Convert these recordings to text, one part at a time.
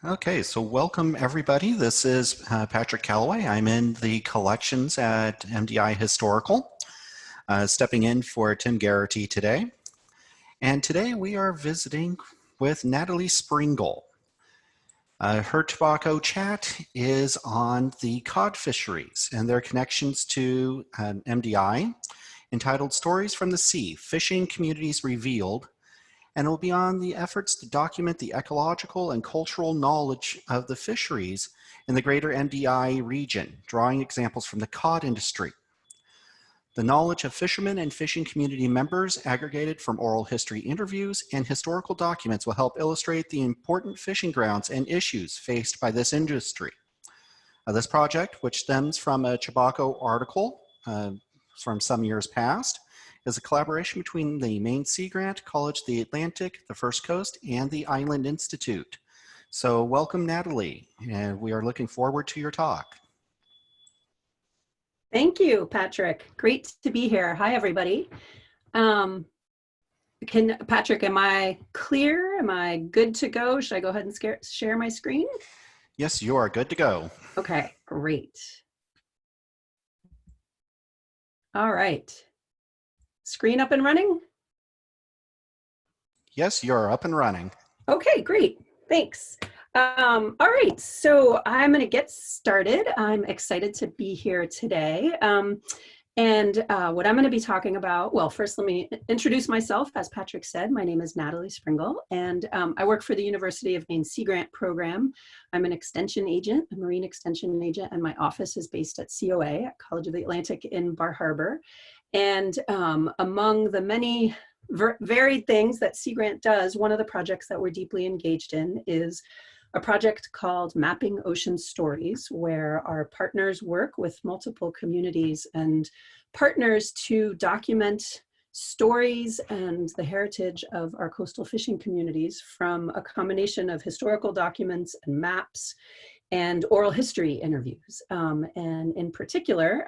Okay, so welcome everybody. This is Patrick Calloway. I'm in the collections at MDI Historical, stepping in for Tim Garrity today. And today we are visiting with Natalie Springuel. Her Chebacco Chat is on the cod fisheries and their connections to MDI, entitled Stories from the Sea, Fishing Communities Revealed, and it will be on the efforts to document the ecological and cultural knowledge of the fisheries in the greater MDI region, drawing examples from the cod industry. The knowledge of fishermen and fishing community members aggregated from oral history interviews and historical documents will help illustrate the important fishing grounds and issues faced by this industry. This project, which stems from a Chebacco article from some years past, is a collaboration between the Maine Sea Grant, College of the Atlantic, the First Coast, and the Island Institute. So welcome, Natalie, and we are looking forward to your talk. Thank you, Patrick. Great to be here. Hi, everybody. Patrick, am I clear? Am I good to go? Should I go ahead and share my screen? Yes, you are good to go. Okay, great. All right. Screen up and running? Yes, you're up and running. Okay, great. Thanks. All right, so I'm going to get started. I'm excited to be here today. What I'm going to be talking about, well, first let me introduce myself. As Patrick said, my name is Natalie Springuel, and I work for the University of Maine Sea Grant program. I'm an extension agent, a marine extension agent, and my office is based at COA, at College of the Atlantic in Bar Harbor. And among the many varied things that Sea Grant does, one of the projects that we're deeply engaged in is a project called Mapping Ocean Stories, where our partners work with multiple communities and partners to document stories and the heritage of our coastal fishing communities from a combination of historical documents and maps and oral history interviews. And in particular,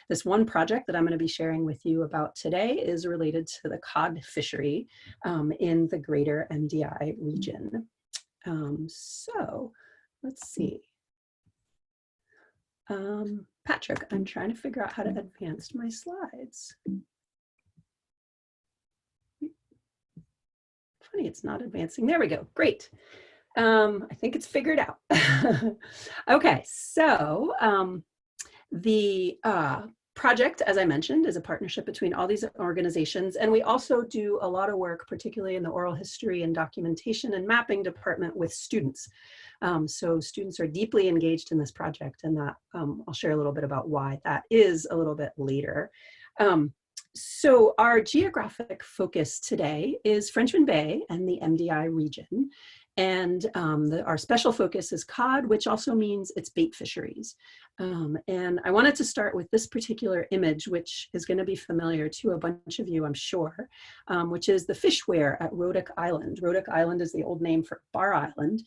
this one project that I'm going to be sharing with you about today is related to the cod fishery in the greater MDI region. So let's see. Patrick, I'm trying to figure out how to advance my slides. Funny, it's not advancing. There we go. Great. I think it's figured out. Okay, so the project, as I mentioned, is a partnership between all these organizations, and we also do a lot of work, particularly in the oral history and documentation and mapping department with students. So students are deeply engaged in this project, and that I'll share a little bit about why that is a little bit later. So our geographic focus today is Frenchman Bay and the MDI region. And our special focus is cod, which also means it's bait fisheries. And I wanted to start with this particular image, which is going to be familiar to a bunch of you, I'm sure, which is the fish weir at Rodick Island. Rodick Island is the old name for Bar Island.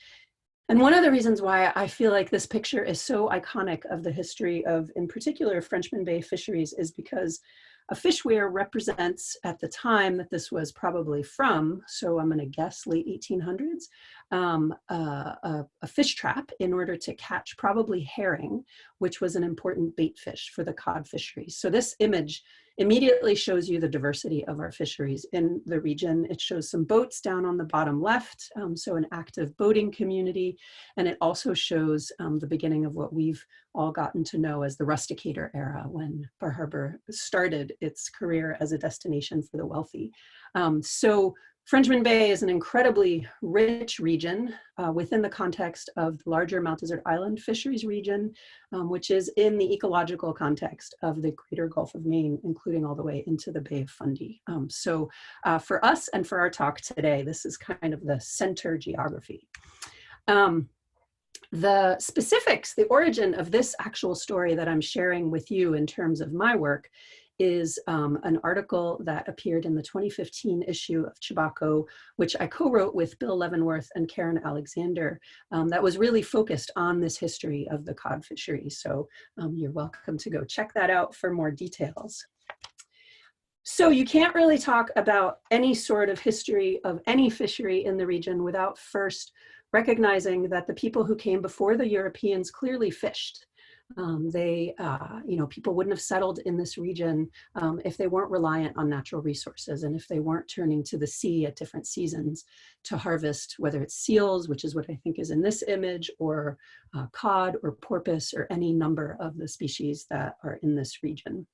And one of the reasons why I feel like this picture is so iconic of the history of, in particular, Frenchman Bay fisheries is because a fish weir represents, at the time that this was probably from, so I'm going to guess late 1800s, a fish trap in order to catch probably herring, which was an important bait fish for the cod fisheries. So this image immediately shows you the diversity of our fisheries in the region. It shows some boats down on the bottom left, so an active boating community, and it also shows the beginning of what we've all gotten to know as the rusticator era, when Bar Harbor started its career as a destination for the wealthy. So Frenchman Bay is an incredibly rich region within the context of the larger Mount Desert Island fisheries region, which is in the ecological context of the greater Gulf of Maine, including all the way into the Bay of Fundy. So for us and for our talk today, this is kind of the center geography. The specifics, the origin of this actual story that I'm sharing with you in terms of my work is an article that appeared in the 2015 issue of Chebacco, which I co-wrote with Bill Leavenworth and Karen Alexander, that was really focused on this history of the cod fishery. So you're welcome to go check that out for more details. So you can't really talk about any sort of history of any fishery in the region without first recognizing that the people who came before the Europeans clearly fished. People wouldn't have settled in this region if they weren't reliant on natural resources and if they weren't turning to the sea at different seasons to harvest, whether it's seals, which is what I think is in this image, or cod or porpoise or any number of the species that are in this region.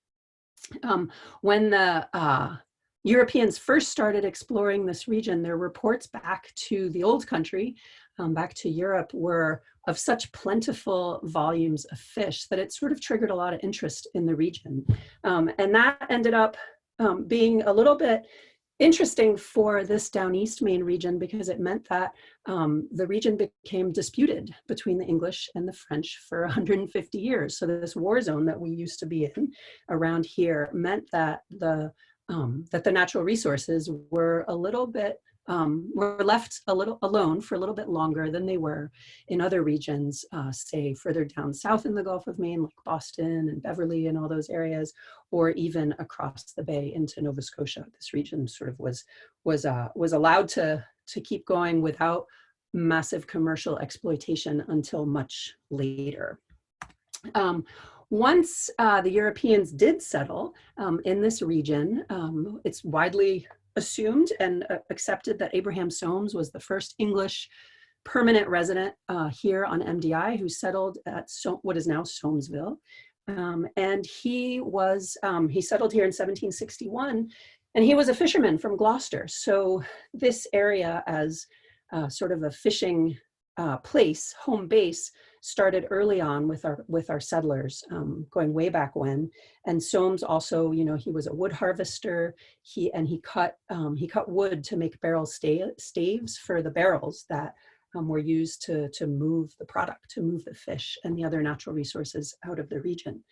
When the Europeans first started exploring this region, their reports back to the old country, back to Europe, were of such plentiful volumes of fish that it sort of triggered a lot of interest in the region. And that ended up being a little bit interesting for this down east Maine region, because it meant that the region became disputed between the English and the French for 150 years. So this war zone that we used to be in around here meant that the natural resources were a little bit were left a little alone for a little bit longer than they were in other regions, say further down south in the Gulf of Maine, like Boston and Beverly and all those areas, or even across the bay into Nova Scotia. This region sort of was allowed to keep going without massive commercial exploitation until much later. Once the Europeans did settle in this region, it's widely assumed and accepted that Abraham Soames was the first English permanent resident here on MDI who settled at what is now Soamesville. And he settled here in 1761, and he was a fisherman from Gloucester. So this area, as sort of a fishing place, home base, started early on with our settlers, going way back when. And Soames also, he was a wood harvester. He cut wood to make barrel staves for the barrels that were used to move the product, to move the fish and the other natural resources out of the region.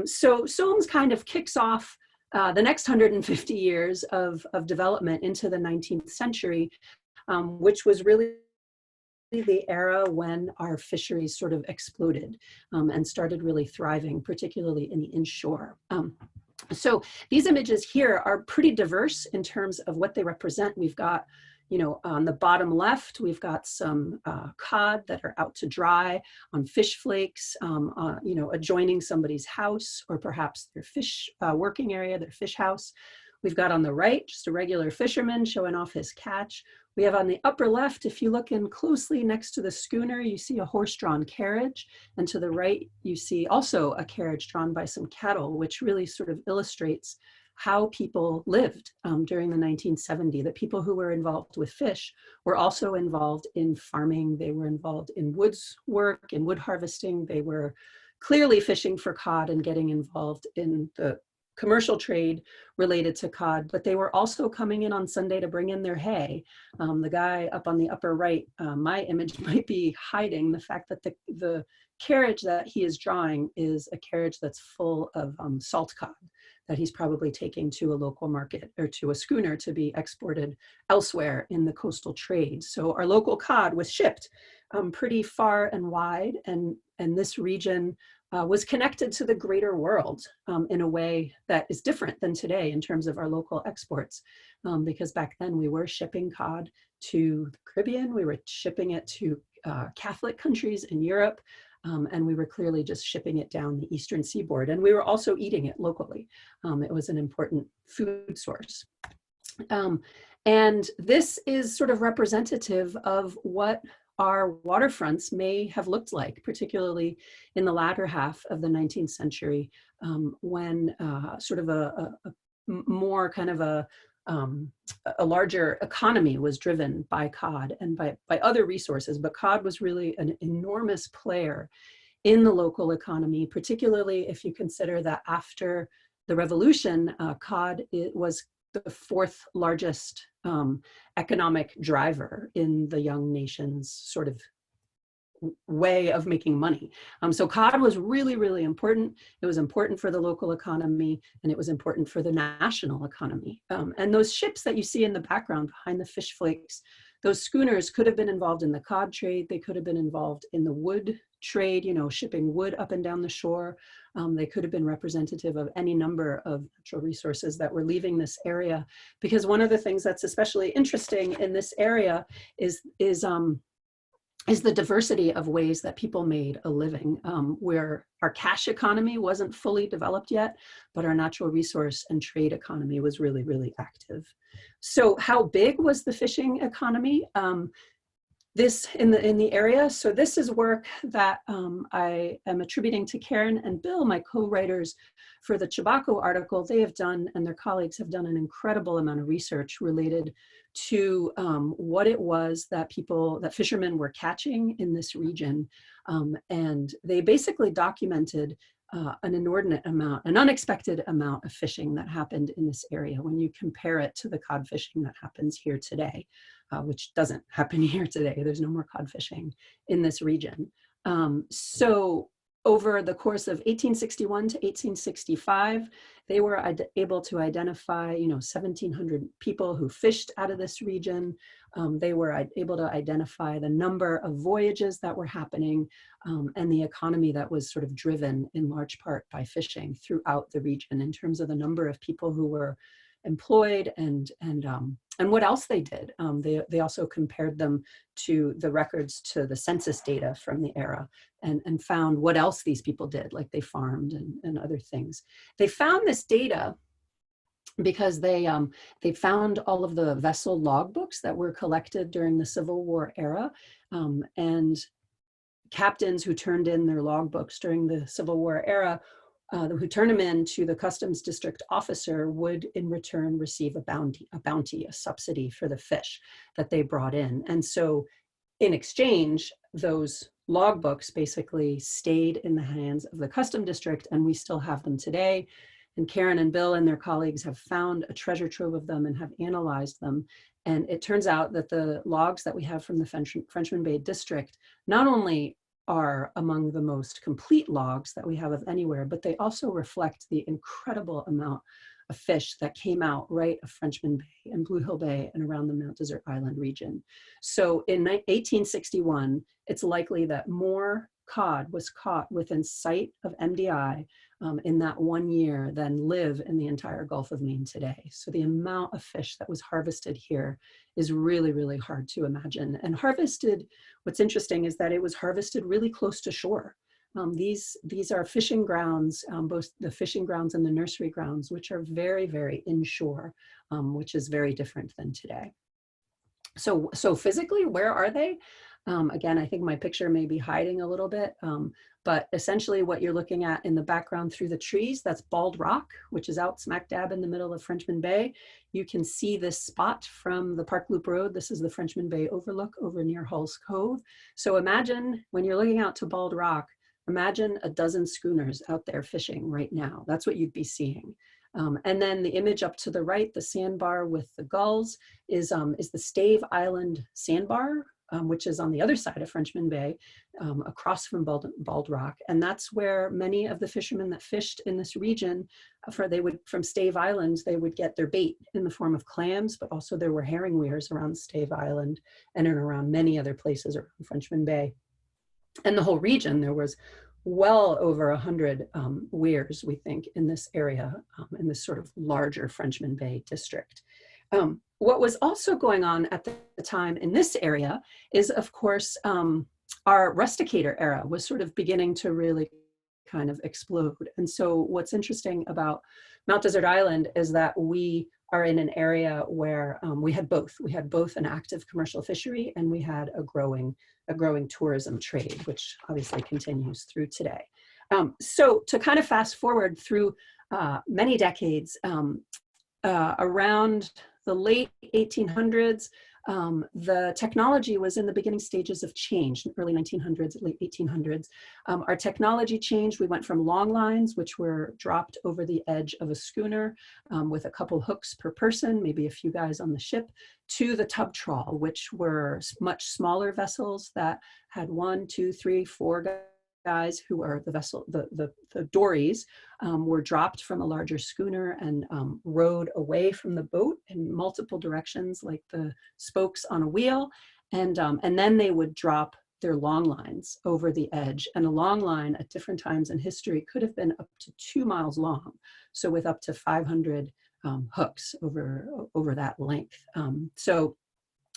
So Soames kind of kicks off the next 150 years of development into the 19th century, which was really the era when our fisheries sort of exploded and started really thriving, particularly in the inshore. So these images here are pretty diverse in terms of what they represent. We've got, on the bottom left, we've got some cod that are out to dry on fish flakes, adjoining somebody's house, or perhaps their fish working area, their fish house. We've got on the right, just a regular fisherman showing off his catch. We have on the upper left, if you look in closely next to the schooner, you see a horse-drawn carriage. And to the right, you see also a carriage drawn by some cattle, which really sort of illustrates how people lived during the 1970s. The people who were involved with fish were also involved in farming. They were involved in woods work, in wood harvesting. They were clearly fishing for cod and getting involved in the commercial trade related to cod, but they were also coming in on Sunday to bring in their hay. The guy up on the upper right, my image might be hiding the fact that the carriage that he is drawing is a carriage that's full of salt cod that he's probably taking to a local market or to a schooner to be exported elsewhere in the coastal trade. So our local cod was shipped pretty far and wide, and this region was connected to the greater world in a way that is different than today in terms of our local exports. Because back then we were shipping cod to the Caribbean, we were shipping it to Catholic countries in Europe, and we were clearly just shipping it down the eastern seaboard. And we were also eating it locally. It was an important food source. And this is sort of representative of what our waterfronts may have looked like, particularly in the latter half of the 19th century, when sort of a more kind of a larger economy was driven by cod and by other resources. But cod was really an enormous player in the local economy, particularly if you consider that after the revolution, cod was the fourth largest economic driver in the young nation's sort of way of making money. So cod was really, really important. It was important for the local economy, and it was important for the national economy. And those ships that you see in the background behind the fish flakes, those schooners could have been involved in the cod trade. They could have been involved in the wood trade, shipping wood up and down the shore. They could have been representative of any number of natural resources that were leaving this area. Because one of the things that's especially interesting in this area is is the diversity of ways that people made a living, where our cash economy wasn't fully developed yet, but our natural resource and trade economy was really, really active. So how big was the fishing economy? This in the area. So this is work that I am attributing to Karen and Bill, my co-writers for the Chebacco article. They have done, and their colleagues have done, an incredible amount of research related to what it was that fishermen were catching in this region. And they basically documented an inordinate amount, an unexpected amount of fishing that happened in this area when you compare it to the cod fishing that happens here today, which doesn't happen here today. There's no more cod fishing in this region. So over the course of 1861 to 1865, they were able to identify, 1,700 people who fished out of this region. They were able to identify the number of voyages that were happening, and the economy that was sort of driven in large part by fishing throughout the region in terms of the number of people who were employed and what else they did. They also compared them to the records to the census data from the era and found what else these people did, like they farmed and other things. They found this data because they found all of the vessel logbooks that were collected during the Civil War era, and captains who turned in their logbooks during the Civil War era, who turned them in to the customs district officer, would in return receive a bounty, a subsidy for the fish that they brought in. And so in exchange, those logbooks basically stayed in the hands of the custom district, and we still have them today. And Karen and Bill and their colleagues have found a treasure trove of them and have analyzed them. And it turns out that the logs that we have from the Frenchman Bay district not only are among the most complete logs that we have of anywhere, but they also reflect the incredible amount of fish that came out right of Frenchman Bay and Blue Hill Bay and around the Mount Desert Island region. So in 1861, it's likely that more cod was caught within sight of MDI in that 1 year than live in the entire Gulf of Maine today. So the amount of fish that was harvested here is really, really hard to imagine. And harvested, what's interesting is that it was harvested really close to shore. These are fishing grounds, both the fishing grounds and the nursery grounds, which are very, very inshore, which is very different than today. So physically, where are they? Again, I think my picture may be hiding a little bit, but essentially what you're looking at in the background through the trees, that's Bald Rock, which is out smack dab in the middle of Frenchman Bay. You can see this spot from the Park Loop Road. This is the Frenchman Bay overlook over near Hull's Cove. So imagine when you're looking out to Bald Rock, imagine a dozen schooners out there fishing right now. That's what you'd be seeing. And then the image up to the right, the sandbar with the gulls, is the Stave Island sandbar, which is on the other side of Frenchman Bay, across from Bald Rock. And that's where many of the fishermen that fished in this region, from Stave Island, they would get their bait in the form of clams, but also there were herring weirs around Stave Island and around many other places around Frenchman Bay. And the whole region, there was well over 100 weirs, we think, in this area, in this sort of larger Frenchman Bay district. What was also going on at the time in this area is, of course, our rusticator era was sort of beginning to really kind of explode. And so what's interesting about Mount Desert Island is that we are in an area where we had both. We had both an active commercial fishery and we had a growing tourism trade, which obviously continues through today. So to kind of fast forward through many decades, around the late 1800s, the technology was in the beginning stages of change, early 1900s, late 1800s. Our technology changed. We went from long lines, which were dropped over the edge of a schooner with a couple hooks per person, maybe a few guys on the ship, to the tub trawl, which were much smaller vessels that had 1, 2, 3, 4 guys who were the dories, were dropped from a larger schooner and rowed away from the boat in multiple directions, like the spokes on a wheel. And then they would drop their long lines over the edge. And a long line at different times in history could have been up to 2 miles long. So with up to 500 hooks over that length. So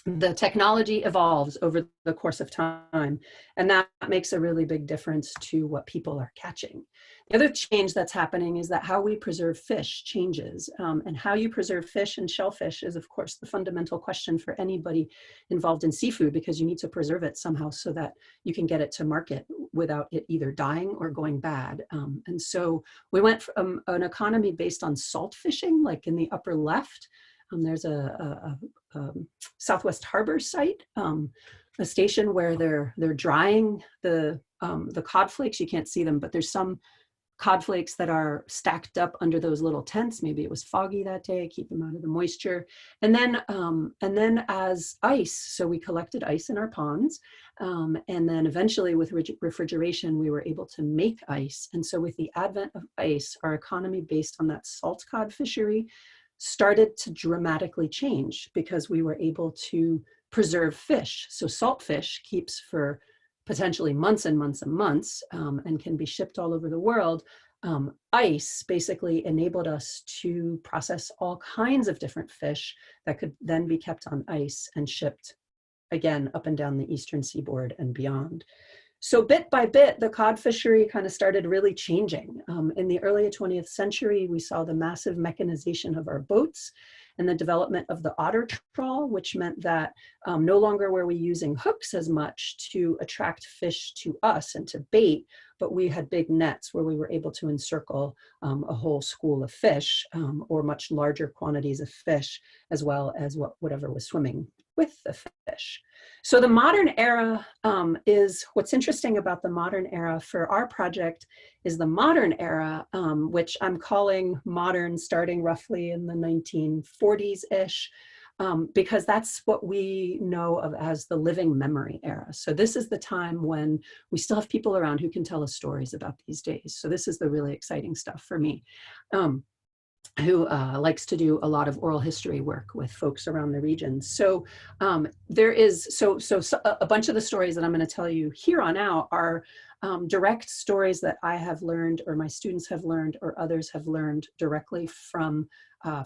the technology evolves over the course of time, and that makes a really big difference to what people are catching. The other change that's happening is that how we preserve fish changes, and how you preserve fish and shellfish is, of course, the fundamental question for anybody involved in seafood, because you need to preserve it somehow so that you can get it to market without it either dying or going bad. And so we went from an economy based on salt fishing, like in the upper left. There's a Southwest Harbor site, a station where they're drying the cod flakes. You can't see them, but there's some cod flakes that are stacked up under those little tents. Maybe it was foggy that day, keep them out of the moisture. And then as ice, so we collected ice in our ponds, and then eventually with refrigeration, we were able to make ice. And so with the advent of ice, our economy based on that salt cod fishery started to dramatically change, because we were able to preserve fish. So salt fish keeps for potentially months and months and months, and can be shipped all over the world. Ice basically enabled us to process all kinds of different fish that could then be kept on ice and shipped, again, up and down the eastern seaboard and beyond. So bit by bit, the cod fishery kind of started really changing. In the early 20th century, we saw the massive mechanization of our boats and the development of the otter trawl, which meant that no longer were we using hooks as much to attract fish to us and to bait, but we had big nets where we were able to encircle a whole school of fish, or much larger quantities of fish, as well as whatever was swimming with the fish. So the modern era is, what's interesting about the modern era for our project is the modern era, which I'm calling modern starting roughly in the 1940s-ish, because that's what we know of as the living memory era. So this is the time when we still have people around who can tell us stories about these days. So this is the really exciting stuff for me. Who likes to do a lot of oral history work with folks around the region. So there is, so a bunch of the stories that I'm going to tell you here on out are direct stories that I have learned, or my students have learned, or others have learned directly from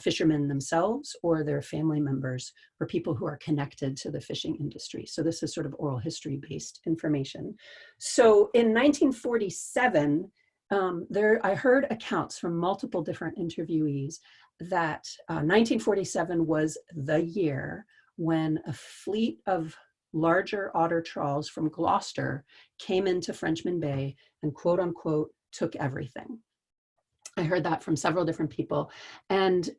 fishermen themselves or their family members, or people who are connected to the fishing industry. So this is sort of oral history based information. So in 1947, I heard accounts from multiple different interviewees that 1947 was the year when a fleet of larger otter trawls from Gloucester came into Frenchman Bay and, quote unquote, took everything. I heard that from several different people. And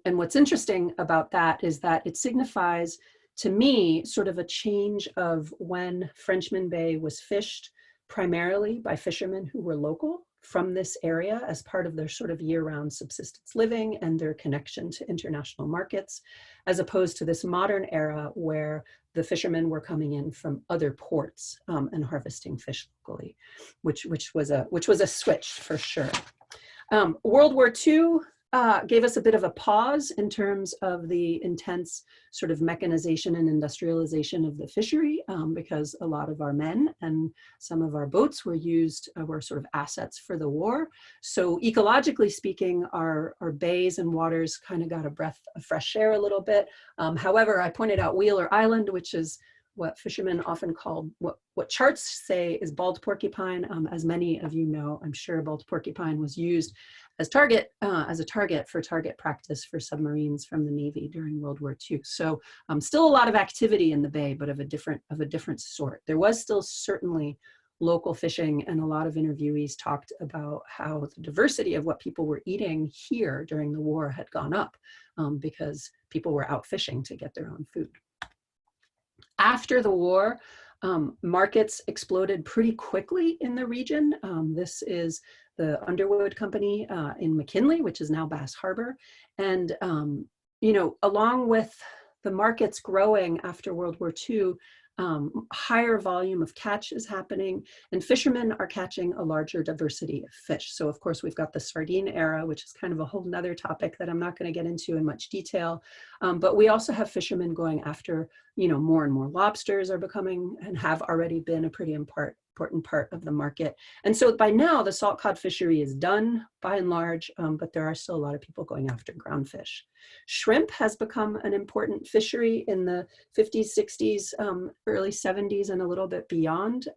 what's interesting about that is that it signifies to me sort of a change of when Frenchman Bay was fished primarily by fishermen who were local from this area as part of their sort of year-round subsistence living and their connection to international markets, as opposed to this modern era where the fishermen were coming in from other ports and harvesting fish locally, which was a switch for sure. World War II gave us a bit of a pause in terms of the intense sort of mechanization and industrialization of the fishery, because a lot of our men and some of our boats were sort of assets for the war. So ecologically speaking, our bays and waters kind of got a breath of fresh air a little bit. However, I pointed out Wheeler Island, which is what fishermen often call, what charts say is bald porcupine. As many of you know, I'm sure bald porcupine was used as a target for target practice for submarines from the Navy during World War II. So still a lot of activity in the bay, but of a different sort. There was still certainly local fishing, and a lot of interviewees talked about how the diversity of what people were eating here during the war had gone up because people were out fishing to get their own food. After the war, markets exploded pretty quickly in the region. This is the Underwood Company in McKinley, which is now Bass Harbor. And, along with the markets growing after World War II, higher volume of catch is happening, and fishermen are catching a larger diversity of fish. So of course we've got the sardine era, which is kind of a whole nother topic that I'm not going to get into in much detail. But we also have fishermen going after, more and more lobsters are becoming and have already been a pretty important part of the market. And so by now, the salt cod fishery is done by and large, but there are still a lot of people going after groundfish. Shrimp has become an important fishery in the 50s, 60s, early 70s, and a little bit beyond.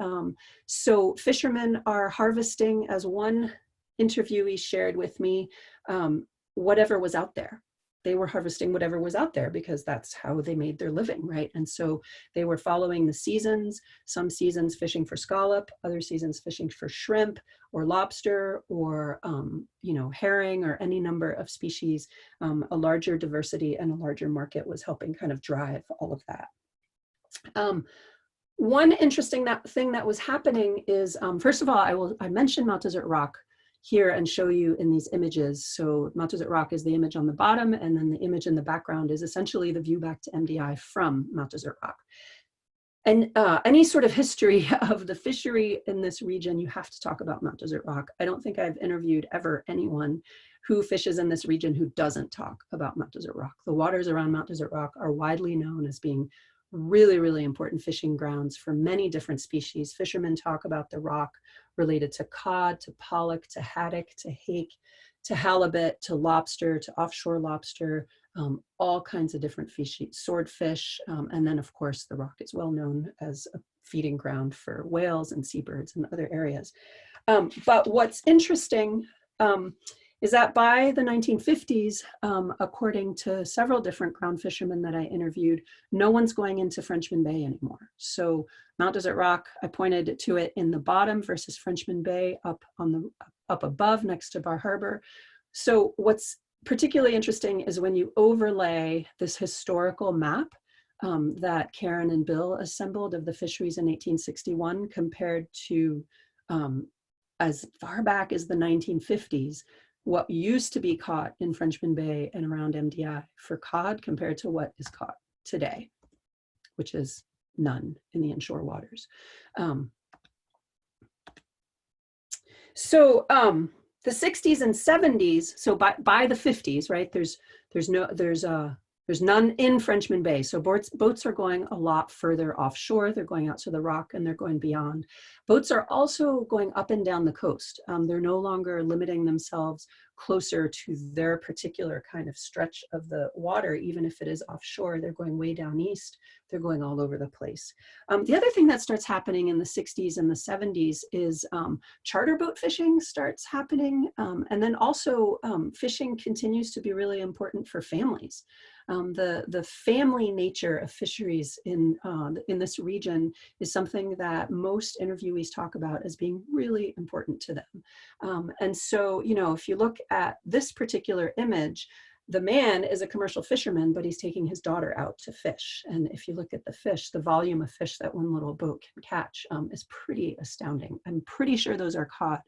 So fishermen are harvesting, as one interviewee shared with me, whatever was out there. They were harvesting whatever was out there because that's how they made their living, right? And so they were following the seasons, some seasons fishing for scallop, other seasons fishing for shrimp or lobster or, herring or any number of species. A larger diversity and a larger market was helping kind of drive all of that. One interesting thing that was happening is, first of all, I mentioned Mount Desert Rock here and show you in these images. So Mount Desert Rock is the image on the bottom, and then the image in the background is essentially the view back to MDI from Mount Desert Rock. And any sort of history of the fishery in this region, you have to talk about Mount Desert Rock. I don't think I've interviewed ever anyone who fishes in this region who doesn't talk about Mount Desert Rock. The waters around Mount Desert Rock are widely known as being really, really important fishing grounds for many different species. Fishermen talk about the rock related to cod, to pollock, to haddock, to hake, to halibut, to lobster, to offshore lobster, all kinds of different species, swordfish, and then of course the rock is well known as a feeding ground for whales and seabirds and other areas. But what's interesting is that by the 1950s, according to several different ground fishermen that I interviewed, no one's going into Frenchman Bay anymore. So Mount Desert Rock, I pointed to it in the bottom versus Frenchman Bay up above next to Bar Harbor. So what's particularly interesting is when you overlay this historical map that Karen and Bill assembled of the fisheries in 1861 compared to as far back as the 1950s, what used to be caught in Frenchman Bay and around MDI for cod compared to what is caught today, which is none in the inshore waters. The 60s and 70s, so by the 50s, right, there's none in Frenchman Bay. So boats are going a lot further offshore. They're going out to the rock and they're going beyond. Boats are also going up and down the coast. They're no longer limiting themselves closer to their particular kind of stretch of the water, even if it is offshore. They're going way down east. They're going all over the place. The other thing that starts happening in the 60s and the 70s is charter boat fishing starts happening. And then also fishing continues to be really important for families. The family nature of fisheries in this region is something that most interviewees talk about as being really important to them. And so, if you look at this particular image, the man is a commercial fisherman, but he's taking his daughter out to fish. And if you look at the fish, the volume of fish that one little boat can catch is pretty astounding. I'm pretty sure those are cod,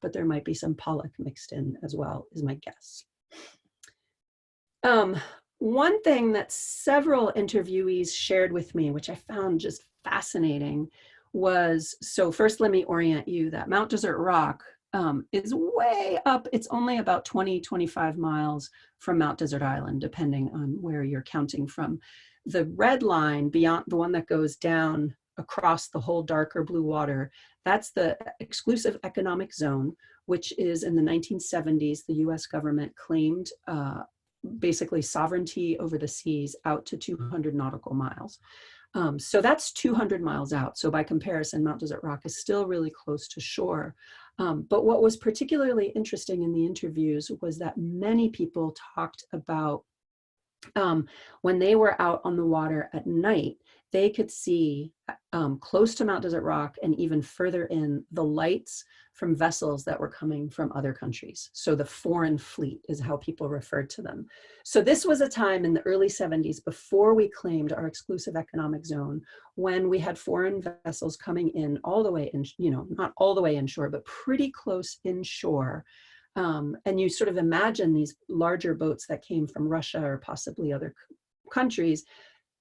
but there might be some pollock mixed in as well, is my guess. One thing that several interviewees shared with me, which I found just fascinating, was, so first let me orient you that Mount Desert Rock is way up. It's only about 20-25 miles from Mount Desert Island, depending on where you're counting from. The red line beyond, the one that goes down across the whole darker blue water, that's the exclusive economic zone, which is in the 1970s, the US government claimed basically sovereignty over the seas out to 200 nautical miles. So that's 200 miles out. So by comparison, Mount Desert Rock is still really close to shore. But what was particularly interesting in the interviews was that many people talked about when they were out on the water at night, they could see close to Mount Desert Rock and even further in the lights from vessels that were coming from other countries. So the foreign fleet is how people referred to them. So this was a time in the early 70s before we claimed our exclusive economic zone, when we had foreign vessels coming in all the way in, not all the way inshore, but pretty close inshore. And you sort of imagine these larger boats that came from Russia or possibly other countries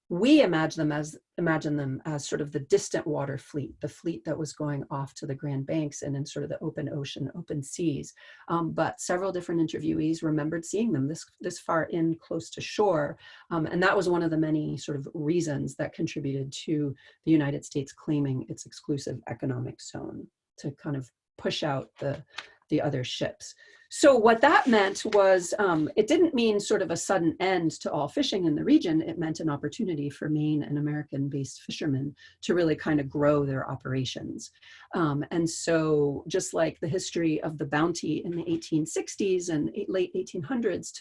we imagine them as sort of the distant water fleet, the fleet that was going off to the Grand Banks and in sort of the open ocean, open seas. But several different interviewees remembered seeing them this far in, close to shore. And that was one of the many sort of reasons that contributed to the United States claiming its exclusive economic zone, to kind of push out the other ships. So what that meant was, it didn't mean sort of a sudden end to all fishing in the region. It meant an opportunity for Maine and American-based fishermen to really kind of grow their operations. And so just like the history of the bounty in the 1860s and late 1800s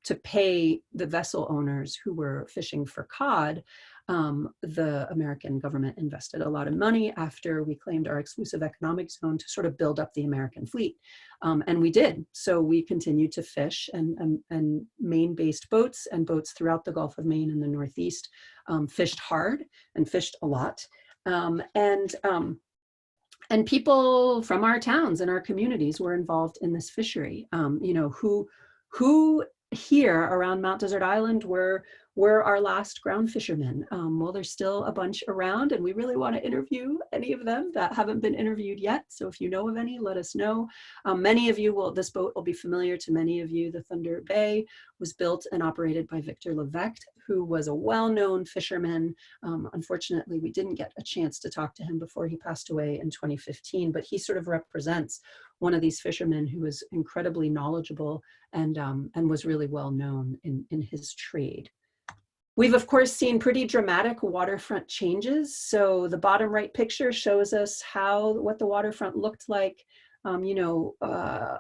to pay the vessel owners who were fishing for cod, the American government invested a lot of money after we claimed our exclusive economic zone to sort of build up the American fleet. And we did. So we continued to fish, and Maine-based boats and boats throughout the Gulf of Maine and the Northeast fished hard and fished a lot. And people from our towns and our communities were involved in this fishery. You know, who here around Mount Desert Island were our last ground fishermen. Well, there's still a bunch around, and we really want to interview any of them that haven't been interviewed yet. So if you know of any, let us know. Many of you this boat will be familiar to many of you. The Thunder Bay was built and operated by Victor Levesque, who was a well-known fisherman. Unfortunately, we didn't get a chance to talk to him before he passed away in 2015, but he sort of represents one of these fishermen who was incredibly knowledgeable and was really well known in his trade. We've, of course, seen pretty dramatic waterfront changes. So the bottom right picture shows us what the waterfront looked like, you know,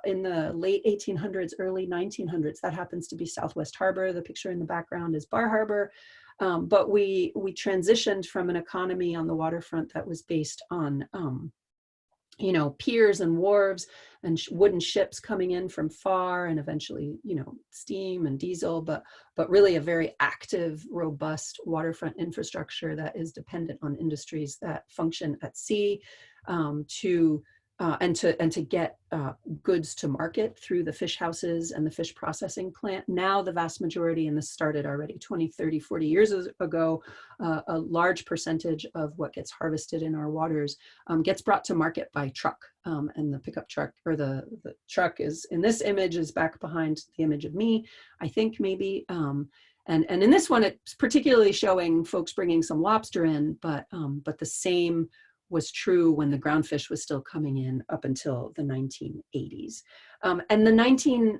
in the late 1800s, early 1900s. That happens to be Southwest Harbor. The picture in the background is Bar Harbor. But we transitioned from an economy on the waterfront that was based on you know, piers and wharves and wooden ships coming in from far, and eventually, you know, steam and diesel, but really a very active, robust waterfront infrastructure that is dependent on industries that function at sea, and to get goods to market through the fish houses and the fish processing plant. Now the vast majority, and this started already 20, 30, 40 years ago, a large percentage of what gets harvested in our waters gets brought to market by truck. And the pickup truck, or the truck is, in this image, is back behind the image of me, I think maybe. And in this one, it's particularly showing folks bringing some lobster in, but the same was true when the groundfish was still coming in up until the 1980s. And the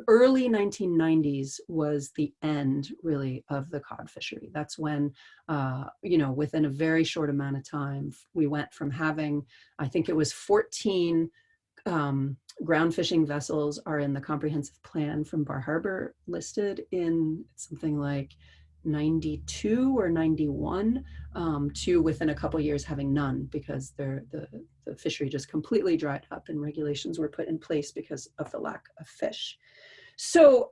early 1990s was the end, really, of the cod fishery. That's when, you know, within a very short amount of time, we went from having, I think it was 14 ground fishing vessels are in the comprehensive plan from Bar Harbor, listed in something like 92 or 91, to within a couple years having none, because the fishery just completely dried up and regulations were put in place because of the lack of fish. So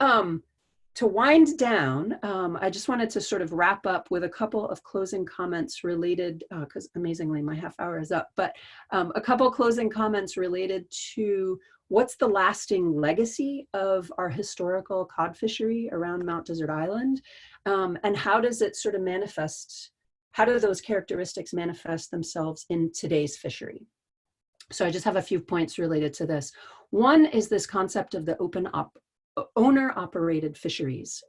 to wind down, I just wanted to sort of wrap up with a couple of closing comments related, because amazingly my half hour is up, but a couple closing comments related to what's the lasting legacy of our historical cod fishery around Mount Desert Island, and how does it sort of manifest, how do those characteristics manifest themselves in today's fishery? So I just have a few points related to this. One is this concept of the owner-operated fisheries.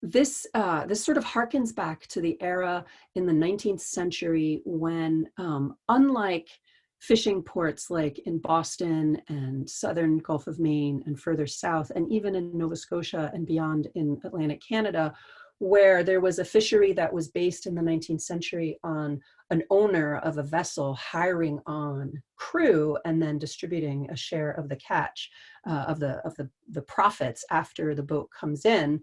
This sort of harkens back to the era in the 19th century when, unlike fishing ports like in Boston and southern Gulf of Maine and further south, and even in Nova Scotia and beyond in Atlantic Canada, where there was a fishery that was based in the 19th century on an owner of a vessel hiring on crew and then distributing a share of the catch, of the profits after the boat comes in.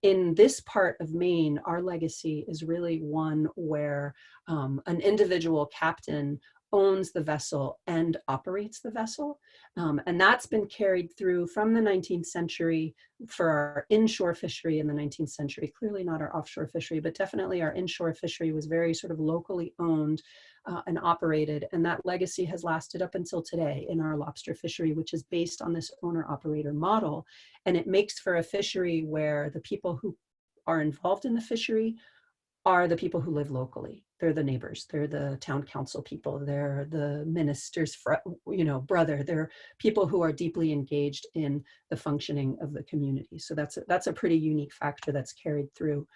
In this part of Maine, our legacy is really one where an individual captain owns the vessel and operates the vessel. And that's been carried through from the 19th century for our inshore fishery in the 19th century, clearly not our offshore fishery, but definitely our inshore fishery was very sort of locally owned and operated. And that legacy has lasted up until today in our lobster fishery, which is based on this owner-operator model. And it makes for a fishery where the people who are involved in the fishery are the people who live locally. They're the neighbors, they're the town council people, they're the minister's brother, they're people who are deeply engaged in the functioning of the community. So that's a pretty unique factor that's carried through.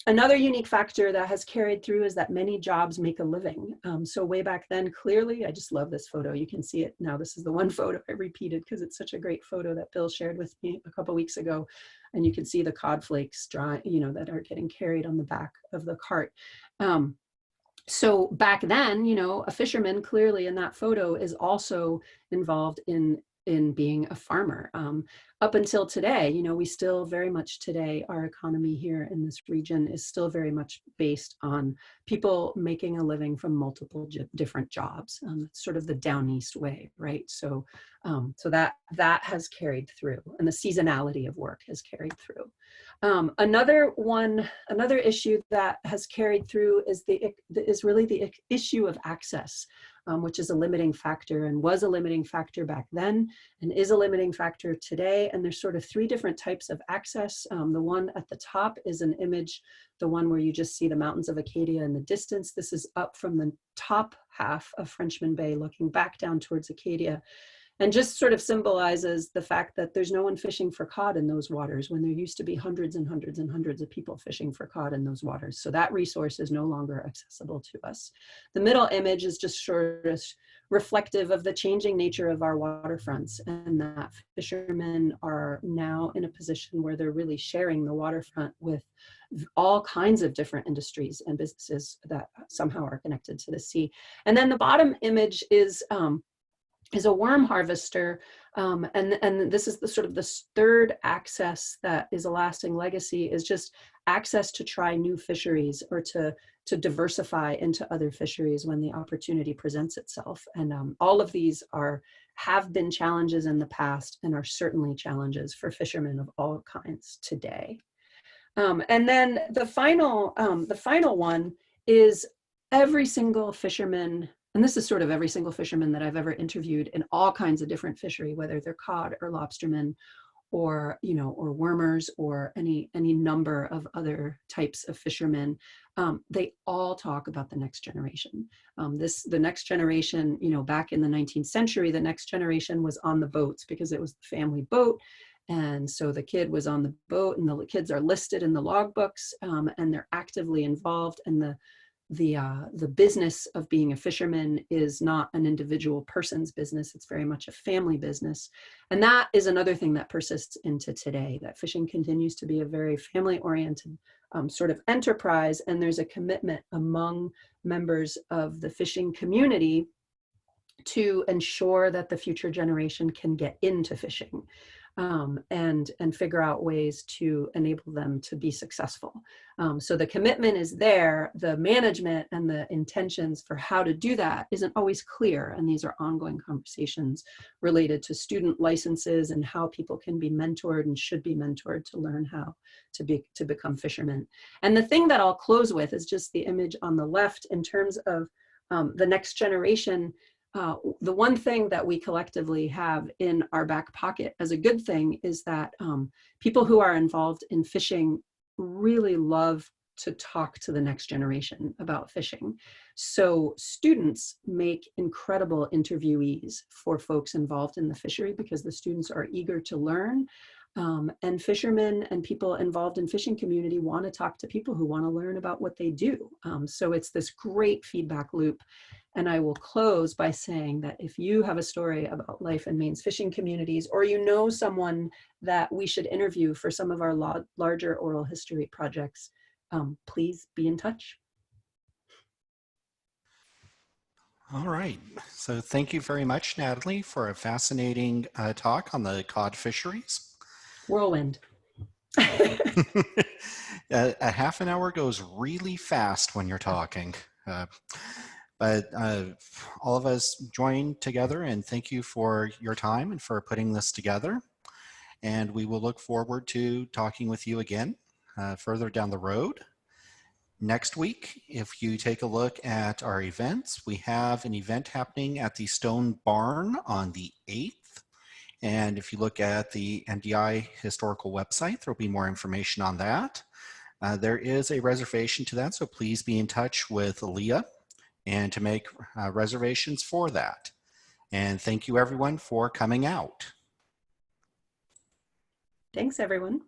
Another unique factor that has carried through is that many jobs make a living. So way back then, clearly, I just love this photo. You can see it now. This is the one photo I repeated because it's such a great photo that Bill shared with me a couple weeks ago. And you can see the cod flakes dry, that are getting carried on the back of the cart. So back then, a fisherman clearly in that photo is also involved in being a farmer. Up until today, we still very much today, our economy here in this region is still very much based on people making a living from multiple different jobs. It's sort of the down east way, right? So that has carried through, and the seasonality of work has carried through. Another issue that has carried through is really the issue of access, which is a limiting factor and was a limiting factor back then and is a limiting factor today. And there's sort of three different types of access. The one at the top is an image, the one where you just see the mountains of Acadia in the distance. This is up from the top half of Frenchman Bay, looking back down towards Acadia, and just sort of symbolizes the fact that there's no one fishing for cod in those waters when there used to be hundreds and hundreds and hundreds of people fishing for cod in those waters. So that resource is no longer accessible to us. The middle image is just sort of reflective of the changing nature of our waterfronts, and that fishermen are now in a position where they're really sharing the waterfront with all kinds of different industries and businesses that somehow are connected to the sea. And then the bottom image is a worm harvester, and this is the sort of the third access that is a lasting legacy, is just access to try new fisheries or to diversify into other fisheries when the opportunity presents itself. And all of these have been challenges in the past and are certainly challenges for fishermen of all kinds today. And then the final one is every single fisherman. And this is sort of every single fisherman that I've ever interviewed in all kinds of different fishery, whether they're cod or lobstermen or, or wormers or any number of other types of fishermen. They all talk about the next generation. The next generation, back in the 19th century, the next generation was on the boats because it was the family boat. And so the kid was on the boat, and the kids are listed in the logbooks, and they're actively involved. And the business of being a fisherman is not an individual person's business. It's very much a family business. And that is another thing that persists into today, that fishing continues to be a very family-oriented sort of enterprise. And there's a commitment among members of the fishing community to ensure that the future generation can get into fishing. And figure out ways to enable them to be successful. So the commitment is there. The management and the intentions for how to do that isn't always clear. And these are ongoing conversations related to student licenses and how people can be mentored and should be mentored to learn how to become fishermen. And the thing that I'll close with is just the image on the left in terms of the next generation. The one thing that we collectively have in our back pocket as a good thing is that people who are involved in fishing really love to talk to the next generation about fishing. So students make incredible interviewees for folks involved in the fishery because the students are eager to learn. And fishermen and people involved in fishing community want to talk to people who want to learn about what they do. So it's this great feedback loop. And I will close by saying that if you have a story about life in Maine's fishing communities, or you know someone that we should interview for some of our larger oral history projects, please be in touch. All right. So thank you very much, Natalie, for a fascinating talk on the cod fisheries. Whirlwind. A half an hour goes really fast when you're talking. But all of us join together and thank you for your time and for putting this together. And we will look forward to talking with you again further down the road. Next week, if you take a look at our events, we have an event happening at the Stone Barn on the 8th. And if you look at the MDI historical website, there'll be more information on that. There is a reservation to that, so please be in touch with Leah and to make reservations for that. And thank you everyone for coming out. Thanks, everyone.